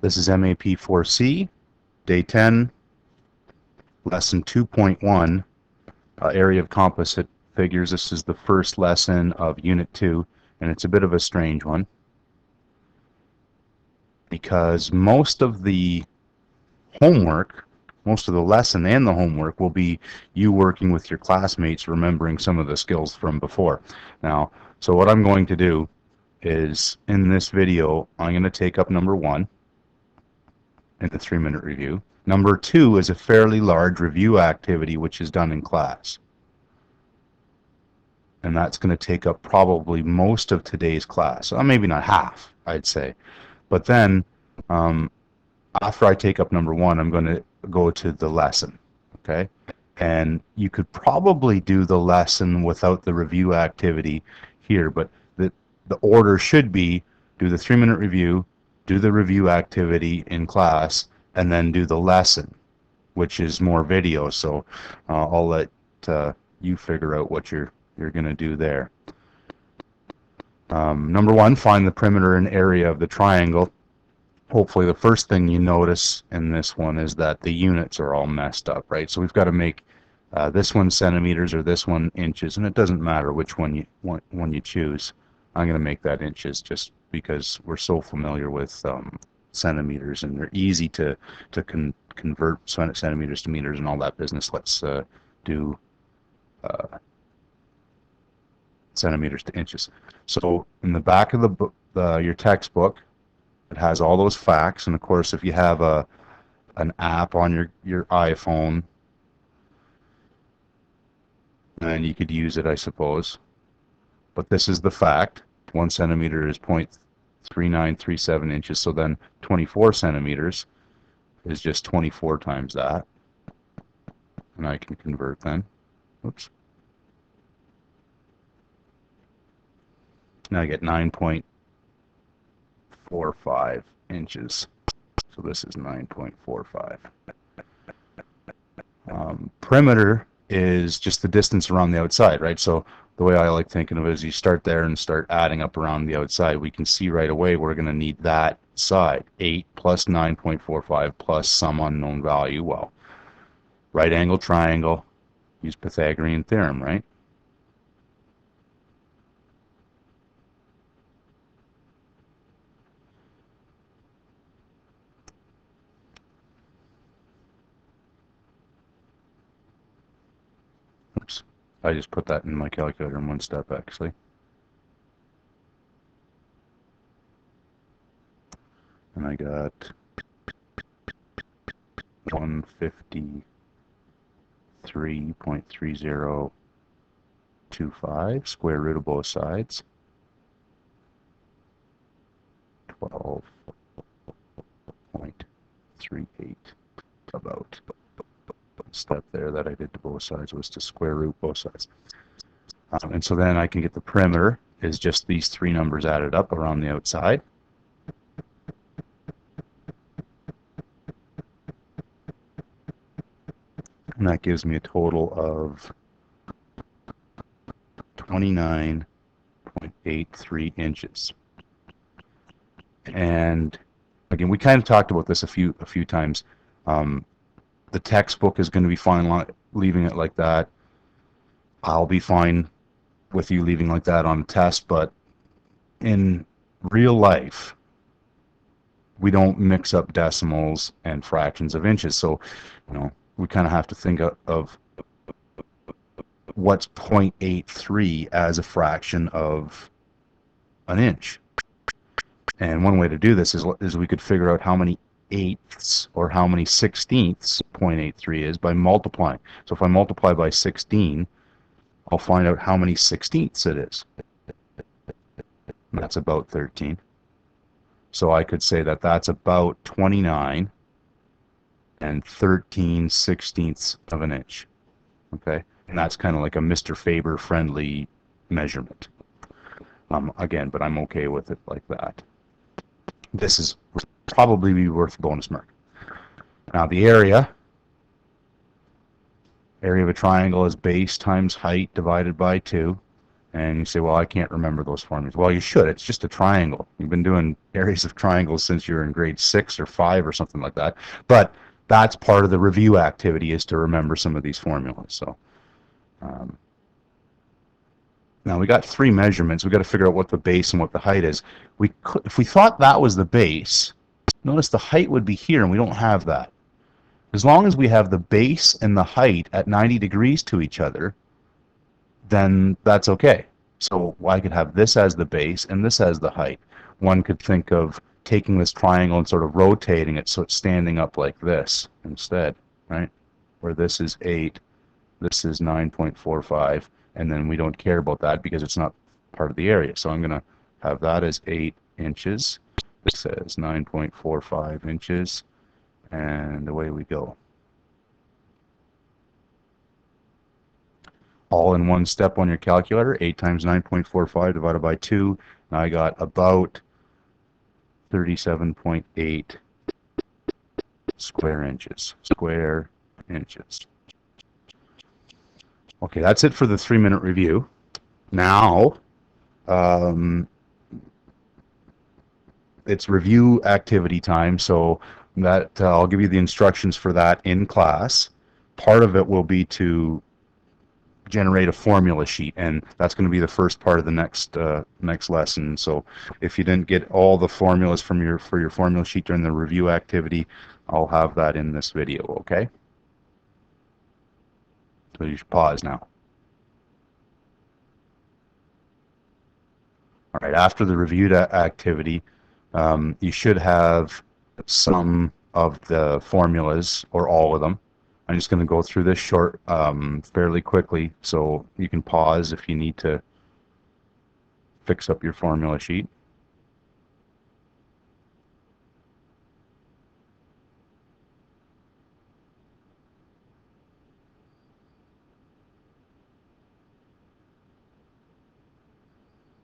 This is MAP4C, Day 10, Lesson 2.1, Area of Composite Figures. This is the first lesson of Unit 2, and it's a bit of a strange one because most of the homework, most of the lesson and the homework will be you working with your classmates, remembering some of the skills from before. Now, so what I'm going to do is, in this video, I'm going to take up number 1 in the 3-minute review. Number 2 is a fairly large review activity which is done in class. And that's going to take up probably most of today's class. Maybe not half, I'd say. But then, after I take up number 1, I'm going to go to the lesson. Okay? And you could probably do the lesson without the review activity here, but the order should be do the 3-minute review, do the review activity in class, and then do the lesson, which is more video. So I'll let you figure out what you're going to do there. Number 1, find the perimeter and area of the triangle. Hopefully the first thing you notice in this one is that the units are all messed up, right? So we've got to make this one centimeters or this one inches, and it doesn't matter which one you choose. I'm going to make that inches just because we're so familiar with centimeters, and they're easy to convert centimeters to meters and all that business. Let's do centimeters to inches. So in the back of your textbook, it has all those facts, and of course if you have an app on your iPhone, then you could use it, I suppose. But this is the fact. 1 centimeter is 0.3937 inches, so then 24 centimeters is just 24 times that. And I can convert then. Oops. Now I get 9.45 inches. So this is 9.45. Perimeter is just the distance around the outside, right? So the way I like thinking of it is you start there and start adding up around the outside. We can see right away we're going to need that side. 8 plus 9.45 plus some unknown value. Well, right angle triangle, use Pythagorean theorem, right? Oops. I just put that in my calculator in one step, actually. And I got 153.3025, square root of both sides. 12.38 about. Step there that I did to both sides was to square root both sides. And so then I can get the perimeter is just these 3 numbers added up around the outside. And that gives me a total of 29.83 inches. And again, we kind of talked about this a few times. The textbook is going to be fine leaving it like that. I'll be fine with you leaving like that on a test, but in real life, we don't mix up decimals and fractions of inches. So, we kind of have to think of what's 0.83 as a fraction of an inch. And one way to do this is we could figure out how many eighths or how many sixteenths 0.83 is by multiplying. So if I multiply by 16, I'll find out how many sixteenths it is. And that's about 13. So I could say that that's about 29 and 13 sixteenths of an inch. Okay? And that's kind of like a Mr. Faber friendly measurement. Again, but I'm okay with it like that. This is probably be worth a bonus mark. Now the area of a triangle is base times height divided by 2. And you say, well, I can't remember those formulas. Well, you should. It's just a triangle. You've been doing areas of triangles since you're in grade 6 or 5 or something like that. But that's part of the review activity, is to remember some of these formulas. So um, now we got 3 measurements. We got to figure out what the base and what the height is. If we thought that was the base, notice the height would be here, and we don't have that. As long as we have the base and the height at 90 degrees to each other, then that's okay. So I could have this as the base and this as the height. One could think of taking this triangle and sort of rotating it so it's standing up like this instead, right? Where this is 8, this is 9.45, and then we don't care about that because it's not part of the area. So I'm going to have that as 8 inches. This says 9.45 inches, and away we go. All in one step on your calculator. 8 times 9.45 divided by 2. Now I got about 37.8 square inches. Square inches. Okay, that's it for the 3-minute review. Now, it's review activity time, so that I'll give you the instructions for that in class. Part of it will be to generate a formula sheet, and that's going to be the first part of the next lesson. So if you didn't get all the formulas for your formula sheet during the review activity, I'll have that in this video. Okay, so you should pause now. All right, after the reviewed activity, you should have some of the formulas, or all of them. I'm just going to go through this fairly quickly, so you can pause if you need to fix up your formula sheet.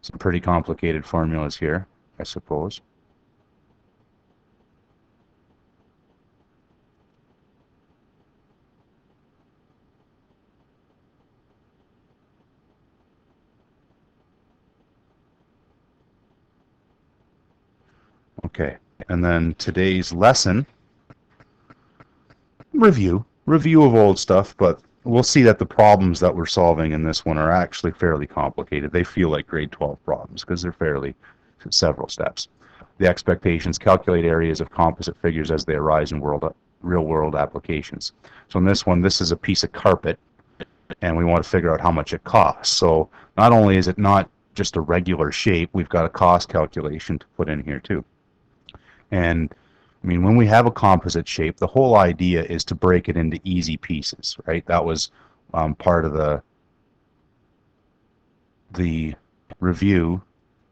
Some pretty complicated formulas here, I suppose. Okay, and then today's lesson, review of old stuff, but we'll see that the problems that we're solving in this one are actually fairly complicated. They feel like grade 12 problems because they're fairly several steps. The expectations: calculate areas of composite figures as they arise in real-world applications. So in this one, this is a piece of carpet, and we want to figure out how much it costs. So not only is it not just a regular shape, we've got a cost calculation to put in here too. And I mean, when we have a composite shape, the whole idea is to break it into easy pieces, right? That was part of the review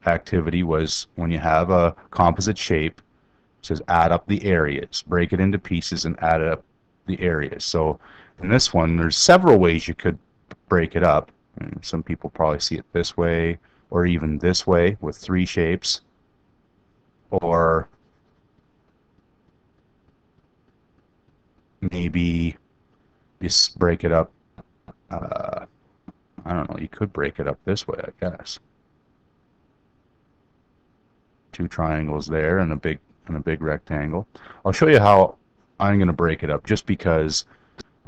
activity, was when you have a composite shape, it says add up the areas, break it into pieces and add up the areas. So in this one, there's several ways you could break it up. And some people probably see it this way, or even this way with 3 shapes, or maybe just break it up. I don't know, you could break it up this way, I guess. 2 triangles there and a big rectangle. I'll show you how I'm going to break it up, just because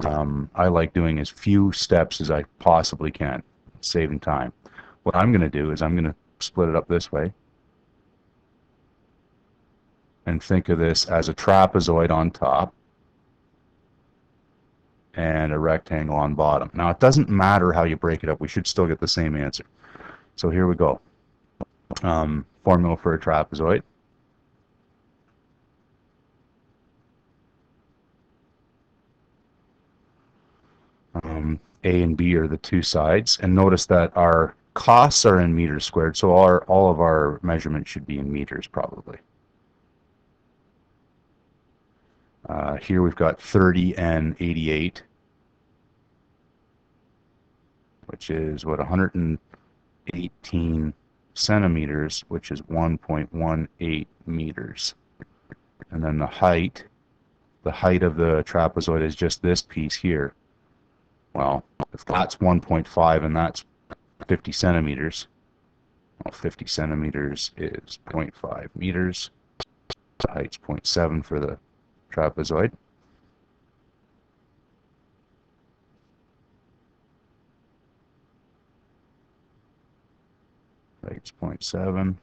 I like doing as few steps as I possibly can, saving time. What I'm going to do is I'm going to split it up this way and think of this as a trapezoid on top and a rectangle on bottom. Now, it doesn't matter how you break it up. We should still get the same answer. So here we go. Formula for a trapezoid. A and B are the 2 sides. And notice that our costs are in meters squared, so all of our measurements should be in meters probably. Here we've got 30 and 88, which is what, 118 centimeters, which is 1.18 meters. And then the height of the trapezoid is just this piece here. Well, if that's 1.5 and that's 50 centimeters. Well, 50 centimeters is 0.5 meters. The height's 0.7 for the trapezoid. Height's 0.7.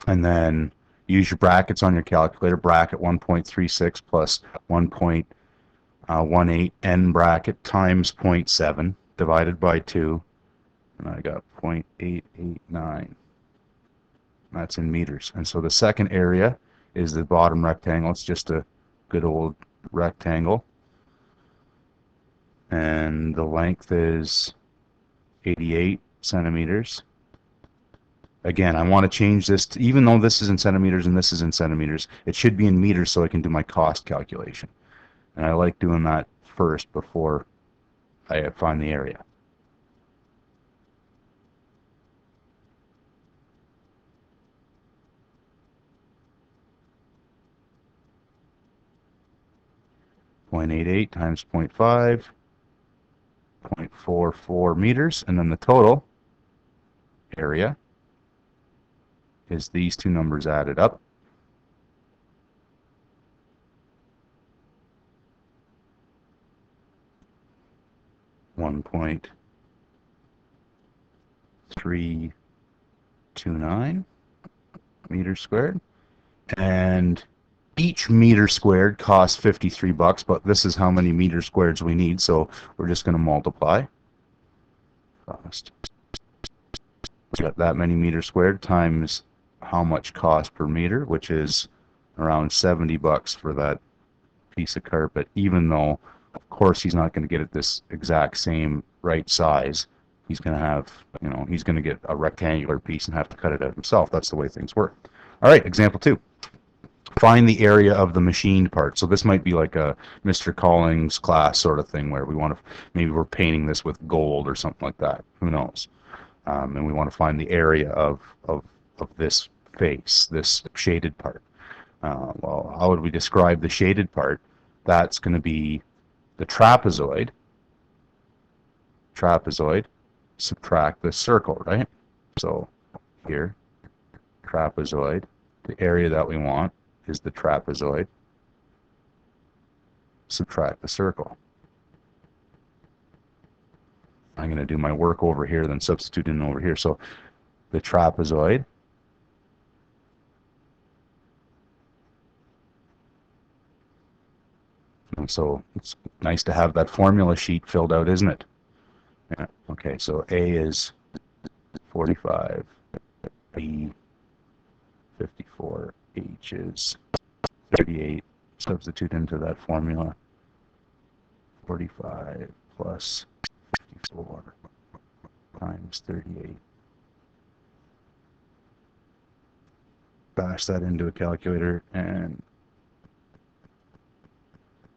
And then use your brackets on your calculator. Bracket 1.36 plus 1.18 n bracket times 0.7 divided by 2. And I got 0.889. That's in meters. And so the second area is the bottom rectangle. It's just a good old rectangle. And the length is 88 centimeters. Again, I want to change this to, even though this is in centimeters and this is in centimeters, it should be in meters so I can do my cost calculation. And I like doing that first before I find the area. .88 times 0.5, 0.44 meters, and then the total area is these two numbers added up. .329 meters squared, and each meter squared costs 53 bucks, but this is how many meter squareds we need, so we're just going to multiply. Cost. We got that many meters squared times how much cost per meter, which is around 70 bucks for that piece of carpet, even though, of course, he's not going to get it this exact same right size. He's going to have, he's going to get a rectangular piece and have to cut it out himself. That's the way things work. All right, example 2. Find the area of the machined part. So this might be like a Mr. Collins class sort of thing where we want to, maybe we're painting this with gold or something like that. Who knows? And we want to find the area of this face, this shaded part. Well, how would we describe the shaded part? That's going to be the trapezoid. Trapezoid, subtract the circle, right? So here, trapezoid, the area that we want is the trapezoid, subtract the circle. I'm going to do my work over here, then substitute in over here. So the trapezoid and so it's nice to have that formula sheet filled out, isn't it? Yeah. Okay, so A is 45, B 54, H is 38. Substitute into that formula. 45 plus 54 times 38. Bash that into a calculator, and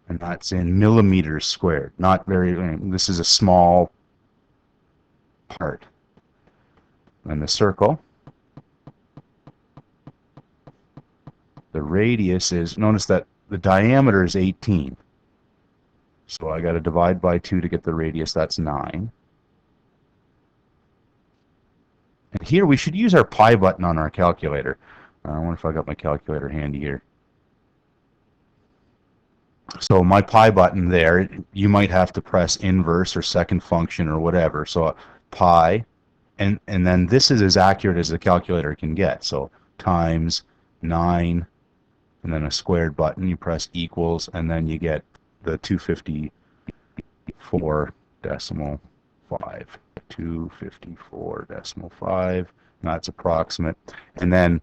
that's in millimeters squared. Not very, this is a small part. And the circle, the radius is, notice that the diameter is 18. So I got to divide by 2 to get the radius. That's 9. And here we should use our pi button on our calculator. I wonder if I got my calculator handy here. So my pi button there, you might have to press inverse or second function or whatever. So pi, and then this is as accurate as the calculator can get. So times 9, and then a squared button. You press equals, and then you get the 254 decimal 5. 254 decimal 5. That's approximate. And then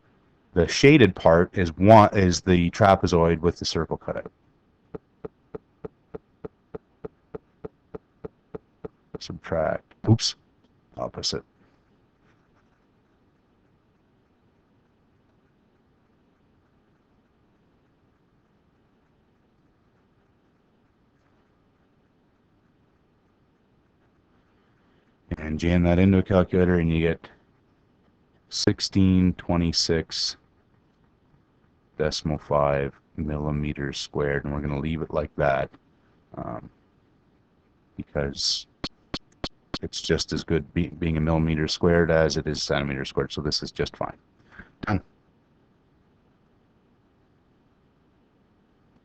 the shaded part is the trapezoid with the circle cut out. Subtract. Oops. Opposite. And jam that into a calculator, and you get 1626 decimal 5 millimeters squared. And we're going to leave it like that because it's just as good being a millimeter squared as it is centimeter squared. So this is just fine. Done.